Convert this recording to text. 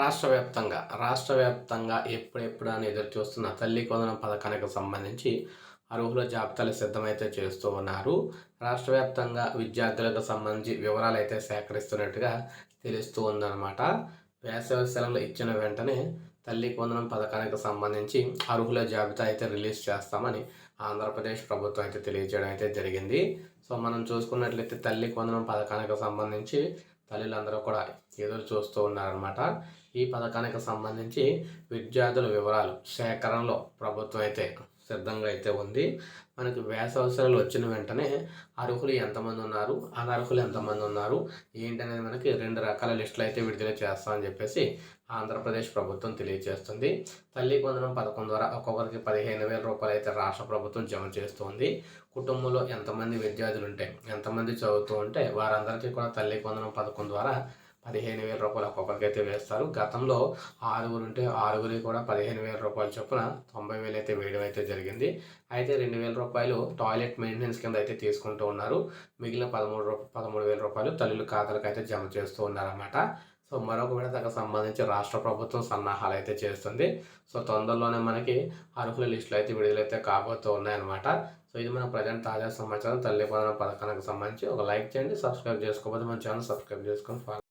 రాష్ట్ర వ్యాప్తంగా ఎప్పుడెప్పుడు అని ఎదురు చూస్తున్న తల్లికి వందనం పథకానికి సంబంధించి అర్హుల జాబితాలు సిద్ధమైతే చేస్తూ ఉన్నారు. రాష్ట్ర వ్యాప్తంగా విద్యార్థులకు సంబంధించి వివరాలు అయితే సేకరిస్తున్నట్టుగా తెలుస్తూ ఉందన్నమాట. వేసవి సెలవులు ఇచ్చిన వెంటనే తల్లికి వందనం పథకానికి సంబంధించి అర్హుల జాబితా అయితే రిలీజ్ చేస్తామని ఆంధ్రప్రదేశ్ ప్రభుత్వం అయితే తెలియజేయడం అయితే జరిగింది. సో మనం చూసుకున్నట్లయితే తల్లికి వందనం పథకానికి సంబంధించి తల్లులందరూ కూడా ఎదురు చూస్తూ ఉన్నారనమాట. ఈ పథకానికి సంబంధించి విద్యార్థుల వివరాలు సేకరణలో ప్రభుత్వం అయితే సిద్ధంగా అయితే ఉంది. మనకి వేసవి సెలవులు వచ్చిన వెంటనే అర్హులు ఎంతమంది ఉన్నారు, అనర్హులు ఎంతమంది ఉన్నారు ఏంటనేది మనకి 2 రకాల లిస్టులు అయితే విడుదల చేస్తామని చెప్పేసి ఆంధ్రప్రదేశ్ ప్రభుత్వం తెలియజేస్తుంది. తల్లికి వందనం పథకం ద్వారా ఒక్కొక్కరికి 15,000 రూపాయలు అయితే రాష్ట్ర ప్రభుత్వం జమ చేస్తుంది. కుటుంబంలో ఎంతమంది విద్యార్థులు ఉంటే, ఎంతమంది చదువుతూ ఉంటే వారందరికీ కూడా తల్లికి వందనం పథకం ద్వారా 15,000 రూపాయలు ఒక్కొక్కరికైతే వేస్తారు. గతంలో 6 ఉంటే 6 కూడా 15,000 రూపాయల చొప్పున 90,000 అయితే వేయడం అయితే జరిగింది. అయితే 2,000 రూపాయలు టాయిలెట్ మెయింటెనెన్స్ కింద అయితే తీసుకుంటూ ఉన్నారు. మిగిలిన 13,000 రూపాయలు తల్లుల ఖాతాలకు అయితే జమ చేస్తూ ఉన్నారన్నమాట. సో మరొక విడతకు సంబంధించి రాష్ట్ర ప్రభుత్వం సన్నాహాలు అయితే చేస్తుంది. సో తొందరలోనే మనకి అర్హుల లిస్టులు అయితే విడుదలైతే కాబోతూ ఉన్నాయన్నమాట. సో ఇది మన ప్రజెంట్ తాజా సమాచారం. తల్లి వందనం పథకానికి సంబంధించి ఒక లైక్ చేయండి, సబ్స్క్రైబ్ చేసుకోకపోతే మన ఛానల్ సబ్స్క్రైబ్ చేసుకొని